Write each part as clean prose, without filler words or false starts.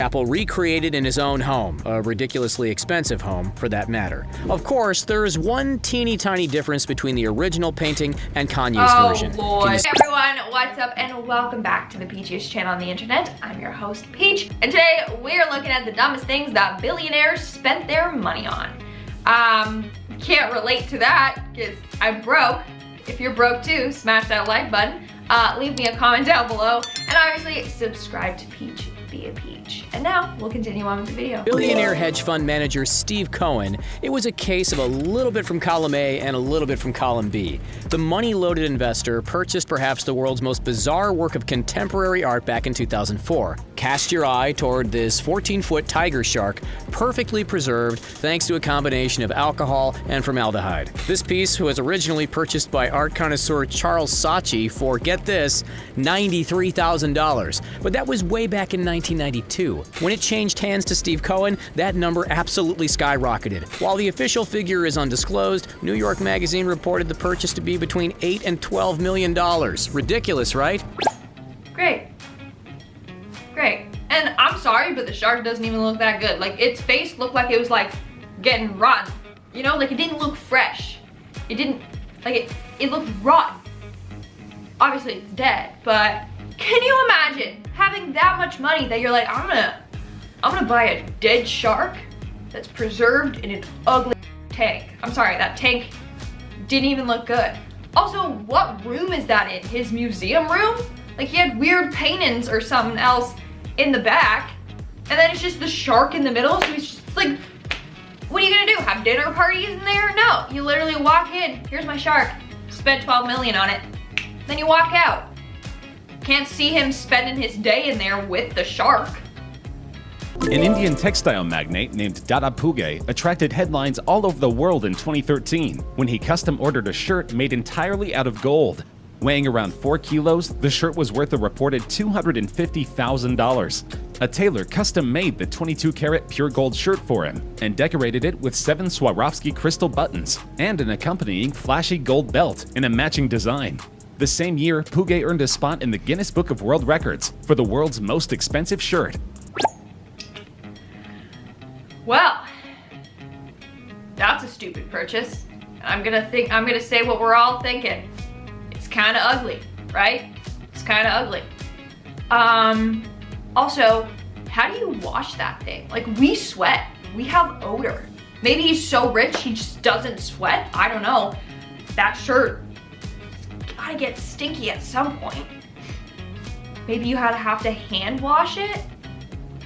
Apple recreated in his own home, a ridiculously expensive home for that matter. Of course, there is one teeny tiny difference between the original painting and Kanye's version. Oh Lord. Hey everyone, what's up and welcome back to the Peachiest channel on the internet. I'm your host Peach, and today we're looking at the dumbest things that billionaires spent their money on. Can't relate to that because I'm broke. If you're broke too, smash that like button, leave me a comment down below, and obviously subscribe to Peach via Peach. And now we'll continue on with the video. Billionaire hedge fund manager Steve Cohen, it was a case of a little bit from column A and a little bit from column B. The money-loaded investor purchased perhaps the world's most bizarre work of contemporary art back in 2004. Cast your eye toward this 14-foot tiger shark, perfectly preserved thanks to a combination of alcohol and formaldehyde. This piece was originally purchased by art connoisseur Charles Saatchi for, get this, $93,000. But that was way back in 1992. When it changed hands to Steve Cohen, that number absolutely skyrocketed. While the official figure is undisclosed, New York Magazine reported the purchase to be between $8 and $12 million. Ridiculous, right? Great. And I'm sorry, but the shark doesn't even look that good. Like, its face looked like it was like getting rotten. You know, like it didn't look fresh. It didn't, like it looked rotten. Obviously it's dead, but can you imagine having that much money that you're like, I'm gonna buy a dead shark that's preserved in an ugly tank. I'm sorry, that tank didn't even look good. Also, what room is that in? His museum room? Like, he had weird paintings or something else in the back, and then it's just the shark in the middle, so he's just like, what are you gonna do? Have dinner parties in there? No, you literally walk in, here's my shark, spent 12 million on it, then you walk out. Can't see him spending his day in there with the shark. An Indian textile magnate named Dada Puge attracted headlines all over the world in 2013 when he custom ordered a shirt made entirely out of gold. Weighing around 4 kilos, the shirt was worth a reported $250,000. A tailor custom-made the 22-karat pure gold shirt for him and decorated it with 7 Swarovski crystal buttons and an accompanying flashy gold belt in a matching design. The same year, Puge earned a spot in the Guinness Book of World Records for the world's most expensive shirt. Well, that's a stupid purchase. I'm gonna say what we're all thinking. It's kind of ugly, right? It's kind of ugly. Also, how do you wash that thing? Like, we sweat, we have odor. Maybe he's so rich he just doesn't sweat. I don't know. That shirt gotta get stinky at some point. Maybe you have to hand wash it.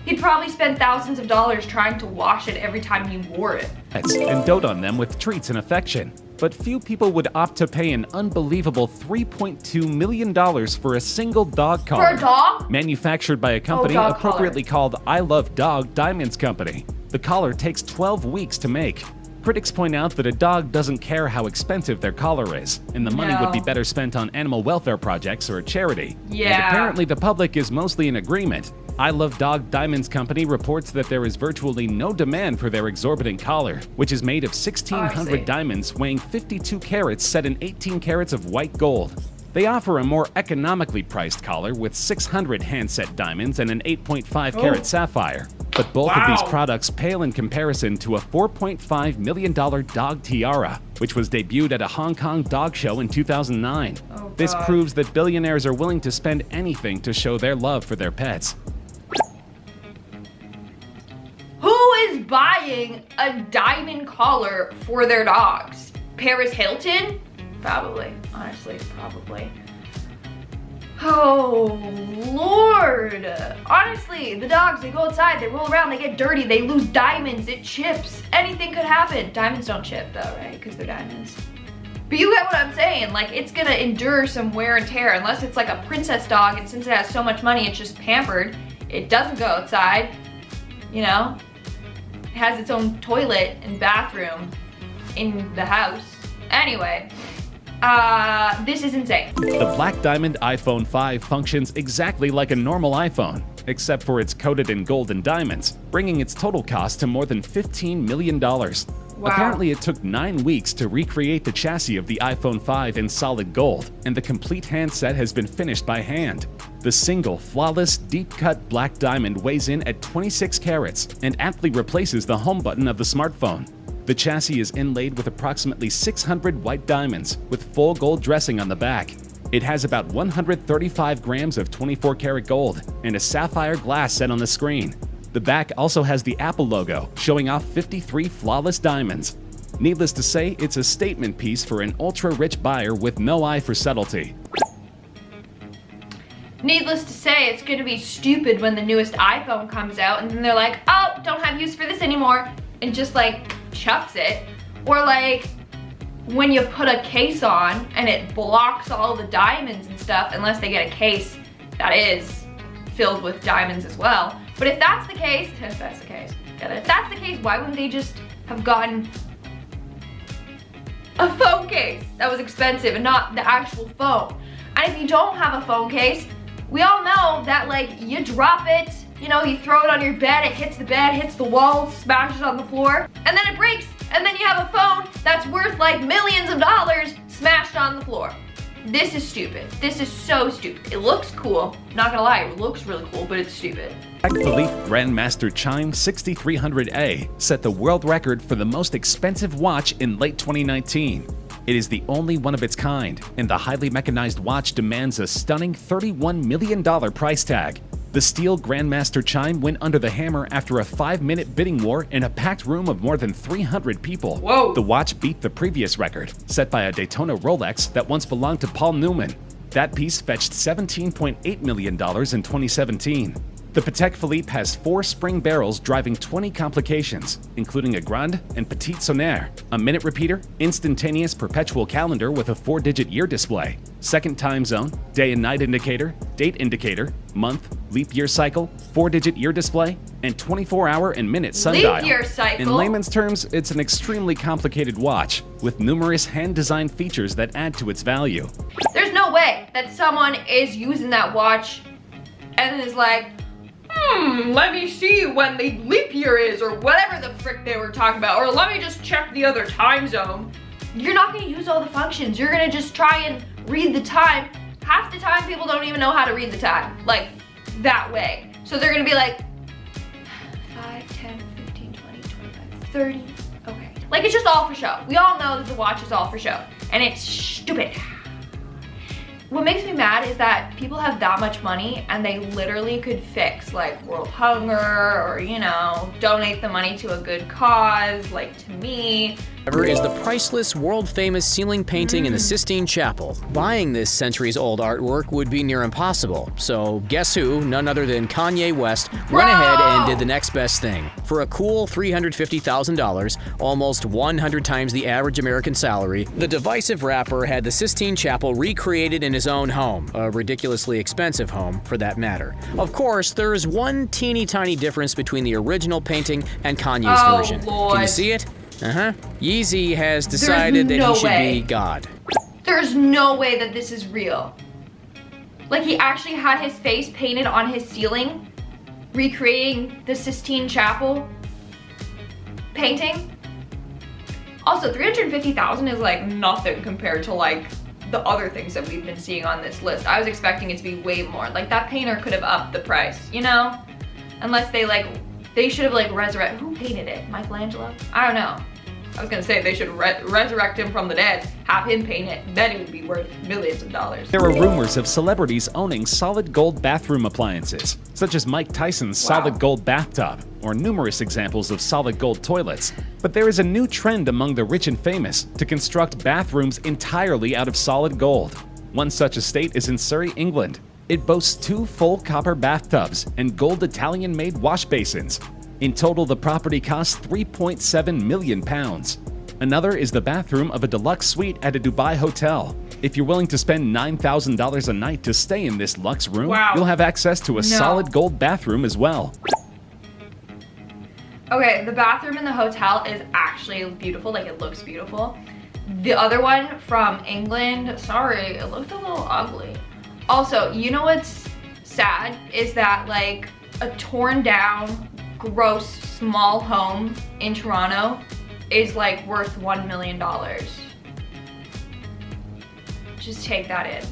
He'd probably spend thousands of dollars trying to wash it every time you wore it. And dote on them with treats and affection. But few people would opt to pay an unbelievable $3.2 million for a single dog collar. For a dog? Manufactured by a company appropriately called I Love Dog Diamonds Company. The collar takes 12 weeks to make. Critics point out that a dog doesn't care how expensive their collar is, and the money would be better spent on animal welfare projects or a charity. Yeah. And apparently the public is mostly in agreement. I Love Dog Diamonds Company reports that there is virtually no demand for their exorbitant collar, which is made of 1,600 diamonds weighing 52 carats set in 18 carats of white gold. They offer a more economically priced collar with 600 handset diamonds and an 8.5 carat sapphire. But both of these products pale in comparison to a $4.5 million dog tiara, which was debuted at a Hong Kong dog show in 2009. This proves that billionaires are willing to spend anything to show their love for their pets. Who is buying a diamond collar for their dogs? Paris Hilton? Probably, honestly, probably. Oh, Lord. Honestly, the dogs, they go outside, they roll around, they get dirty, they lose diamonds, it chips. Anything could happen. Diamonds don't chip though, right? Because they're diamonds. But you get what I'm saying. Like, it's gonna endure some wear and tear unless it's like a princess dog, and since it has so much money, it's just pampered. It doesn't go outside, you know? It has its own toilet and bathroom in the house. Anyway. This is insane. The Black Diamond iPhone 5 functions exactly like a normal iPhone, except for it's coated in gold and diamonds, bringing its total cost to more than $15 million. Wow. Apparently, it took 9 weeks to recreate the chassis of the iPhone 5 in solid gold, and the complete handset has been finished by hand. The single, flawless, deep-cut black diamond weighs in at 26 carats and aptly replaces the home button of the smartphone. The chassis is inlaid with approximately 600 white diamonds, with full gold dressing on the back. It has about 135 grams of 24-karat gold and a sapphire glass set on the screen. The back also has the Apple logo, showing off 53 flawless diamonds. Needless to say, it's a statement piece for an ultra-rich buyer with no eye for subtlety. Needless to say, it's gonna be stupid when the newest iPhone comes out and then they're like, oh, don't have use for this anymore, and just like chucks it. Or like when you put a case on and it blocks all the diamonds and stuff, unless they get a case that is filled with diamonds as well. But if that's the case, if that's the case, why wouldn't they just have gotten a phone case that was expensive and not the actual phone? And if you don't have a phone case, we all know that like you drop it, you know, you throw it on your bed, it hits the bed, hits the wall, smashes on the floor, and then it breaks, and then you have a phone that's worth like millions of dollars smashed on the floor. This is stupid. This is so stupid. It looks cool. Not gonna lie, it looks really cool, but it's stupid. Philippe Grandmaster Chime 6300A set the world record for the most expensive watch in late 2019. It is the only one of its kind, and the highly mechanized watch demands a stunning $31 million price tag. The steel Grandmaster Chime went under the hammer after a 5-minute bidding war in a packed room of more than 300 people. Whoa. The watch beat the previous record, set by a Daytona Rolex that once belonged to Paul Newman. That piece fetched $17.8 million in 2017. The Patek Philippe has 4 spring barrels driving 20 complications, including a grande and petite sonnerie, a minute repeater, instantaneous perpetual calendar with a 4-digit year display, second time zone, day and night indicator, date indicator, month, leap year cycle, 4-digit year display, and 24-hour and minute sundial. Leap year cycle? In layman's terms, it's an extremely complicated watch with numerous hand-designed features that add to its value. There's no way that someone is using that watch and is like, let me see when the leap year is, or whatever the frick they were talking about, or let me just check the other time zone. You're not gonna use all the functions. You're gonna just try and read the time. Half the time people don't even know how to read the time, like that way. So they're gonna be like, 5, 10, 15, 20, 25, 30, okay. Like it's just all for show. We all know that the watch is all for show, and it's stupid. What makes me mad is that people have that much money and they literally could fix like world hunger, or, you know, donate the money to a good cause, like to me. Is the priceless, world-famous ceiling painting in the Sistine Chapel. Buying this centuries-old artwork would be near impossible, so guess who, none other than Kanye West, went ahead and did the next best thing. For a cool $350,000, almost 100 times the average American salary, the divisive rapper had the Sistine Chapel recreated in his own home, a ridiculously expensive home, for that matter. Of course, there is one teeny tiny difference between the original painting and Kanye's version. Lord. Can you see it? Yeezy has decided that he should be God. There's no way that this is real. Like he actually had his face painted on his ceiling, recreating the Sistine Chapel painting. Also, $350,000 is like nothing compared to like the other things that we've been seeing on this list. I was expecting it to be way more. Like that painter could have upped the price, you know? Unless they should have like resurrected, who painted it? Michelangelo? I don't know. I was gonna say they should resurrect him from the dead, have him paint it, then it would be worth millions of dollars. There are rumors of celebrities owning solid gold bathroom appliances, such as Mike Tyson's solid gold bathtub, or numerous examples of solid gold toilets. But there is a new trend among the rich and famous to construct bathrooms entirely out of solid gold. One such estate is in Surrey, England. It boasts 2 full copper bathtubs and gold Italian-made wash basins. In total, the property costs £3.7 million. Another is the bathroom of a deluxe suite at a Dubai hotel. If you're willing to spend $9,000 a night to stay in this luxe room, you'll have access to a solid gold bathroom as well. Okay, the bathroom in the hotel is actually beautiful, like it looks beautiful. The other one from England, sorry, it looked a little ugly. Also, you know what's sad is that like a torn down, gross, small home in Toronto is like worth $1 million. Just take that in.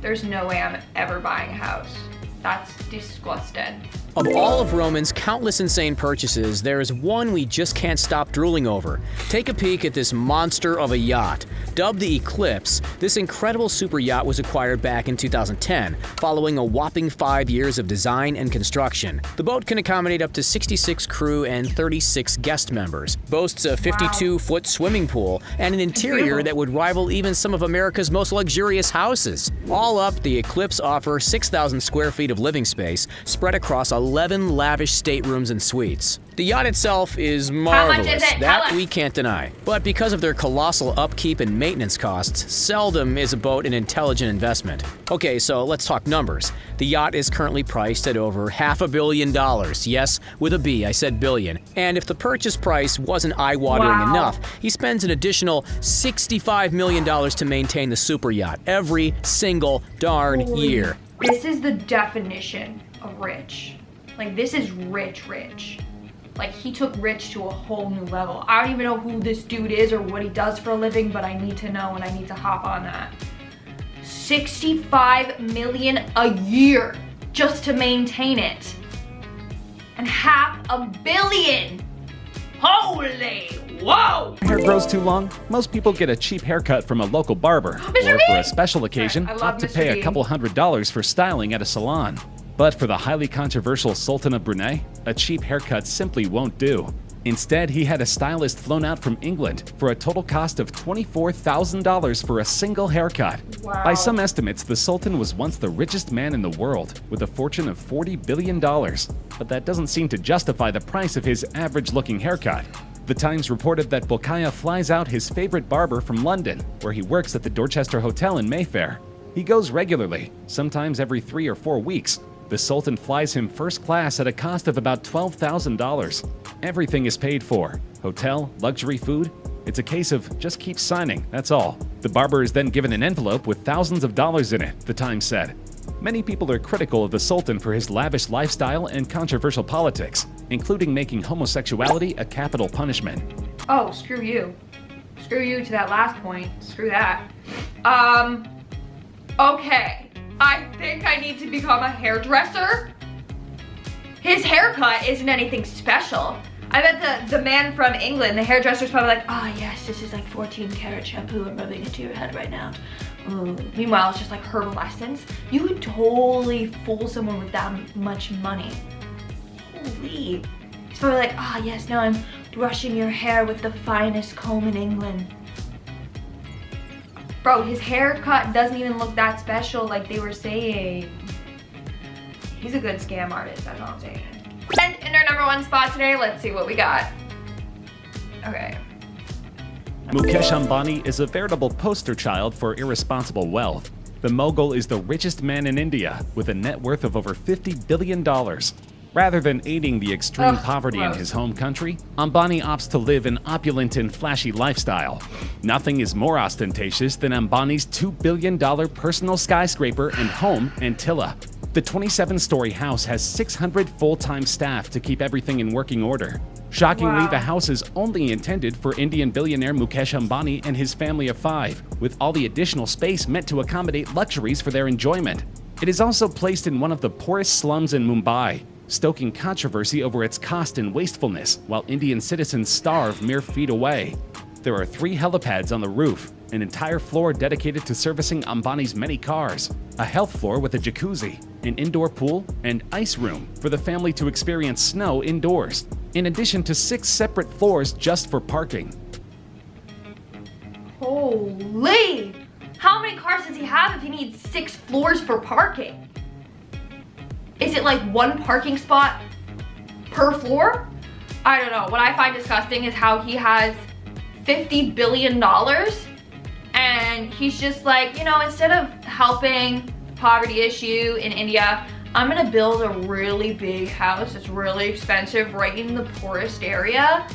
There's no way I'm ever buying a house. That's disgusting. Of all of Roman's countless insane purchases, there is one we just can't stop drooling over. Take a peek at this monster of a yacht. Dubbed the Eclipse, this incredible super yacht was acquired back in 2010, following a whopping 5 years of design and construction. The boat can accommodate up to 66 crew and 36 guest members, boasts a 52-foot swimming pool, and an interior that would rival even some of America's most luxurious houses. All up, the Eclipse offers 6,000 square feet of living space, spread across 11 lavish staterooms and suites. The yacht itself is marvelous, How much is it? that we can't deny. But because of their colossal upkeep and maintenance costs, seldom is a boat an intelligent investment. Okay, so let's talk numbers. The yacht is currently priced at over $500 million. Yes, with a B, I said billion. And if the purchase price wasn't eye-watering enough, he spends an additional $65 million to maintain the super yacht every single darn year. This is the definition of rich. Like, this is rich. Like, he took rich to a whole new level. I don't even know who this dude is or what he does for a living, but I need to know and I need to hop on that. $65 million a year just to maintain it. And $500 million. Holy whoa! Hair grows too long? Most people get a cheap haircut from a local barber, or for a special occasion, opt to pay a couple $100s for styling at a salon. But for the highly controversial Sultan of Brunei, a cheap haircut simply won't do. Instead, he had a stylist flown out from England for a total cost of $24,000 for a single haircut. Wow. By some estimates, the Sultan was once the richest man in the world, with a fortune of $40 billion. But that doesn't seem to justify the price of his average-looking haircut. The Times reported that Bolkiah flies out his favorite barber from London, where he works at the Dorchester Hotel in Mayfair. He goes regularly, sometimes every 3 or 4 weeks. The Sultan flies him first class at a cost of about $12,000. Everything is paid for. Hotel, luxury food. It's a case of just keep signing, that's all. The barber is then given an envelope with thousands of dollars in it, the Times said. Many people are critical of the Sultan for his lavish lifestyle and controversial politics, including making homosexuality a capital punishment. Oh, screw you. Screw you to that last point. Screw that. Okay. I think I need to become a hairdresser. His haircut isn't anything special. I bet the man from England, the hairdresser's probably like, oh yes, this is like 14 karat shampoo I'm rubbing into your head right now. Ooh. Meanwhile, it's just like herbal essence. You would totally fool someone with that much money. Holy. He's probably like, oh yes, now I'm brushing your hair with the finest comb in England. Bro, his haircut doesn't even look that special like they were saying. He's a good scam artist, that's all I'm saying. And in our number 1 spot today, let's see what we got. Okay. Mukesh Ambani is a veritable poster child for irresponsible wealth. The mogul is the richest man in India, with a net worth of over $50 billion. Rather than aiding the extreme poverty in his home country, Ambani opts to live an opulent and flashy lifestyle. Nothing is more ostentatious than Ambani's $2 billion personal skyscraper and home, Antilla. The 27-story house has 600 full-time staff to keep everything in working order. Shockingly, the house is only intended for Indian billionaire Mukesh Ambani and his family of 5, with all the additional space meant to accommodate luxuries for their enjoyment. It is also placed in one of the poorest slums in Mumbai, stoking controversy over its cost and wastefulness, while Indian citizens starve mere feet away. There are 3 helipads on the roof, an entire floor dedicated to servicing Ambani's many cars, a health floor with a jacuzzi, an indoor pool, and ice room for the family to experience snow indoors, in addition to 6 separate floors just for parking. Holy! How many cars does he have if he needs 6 floors for parking? Is it like 1 parking spot per floor? I don't know. What I find disgusting is how he has $50 billion and he's just like, you know, instead of helping the poverty issue in India, I'm gonna build a really big house that's really expensive right in the poorest area.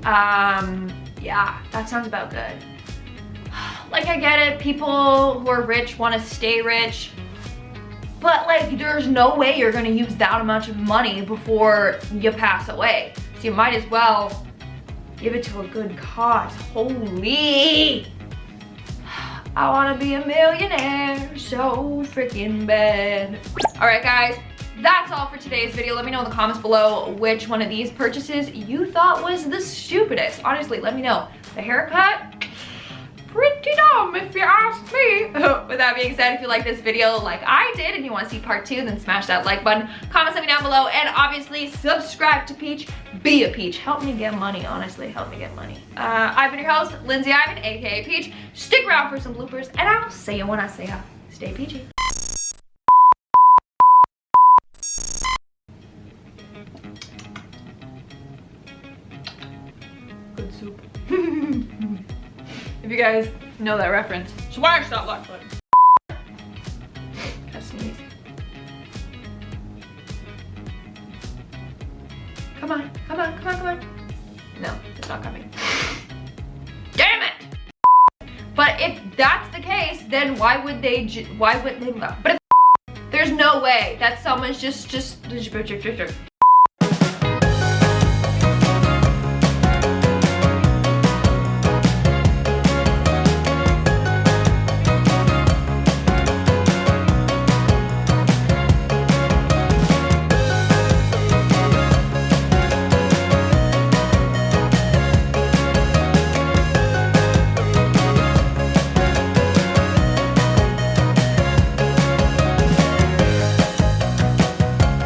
Yeah, that sounds about good. Like, I get it, people who are rich want to stay rich, but like, there's no way you're gonna use that much money before you pass away. So you might as well Give it to a good cause. Holy. I wanna be a millionaire so freaking bad. All right, guys, that's all for today's video. Let me know in the comments below which one of these purchases you thought was the stupidest. Honestly, let me know. The haircut, pretty dumb if you ask me. With that being said, if you like this video like I did and you want to see part 2, then smash that like button, comment something down below, and obviously subscribe to Peach. Be a Peach. Help me get money, honestly. Help me get money. I've been your host, Lindsay Ivan, aka Peach. Stick around for some bloopers, and I'll see you when I see ya. Stay peachy. Good soup. If you guys know that reference, smash that like button. Gotta sneeze. Come on, come on, come on, come on. No, it's not coming. Damn it! But if that's the case, then why would they, but if there's no way that someone's just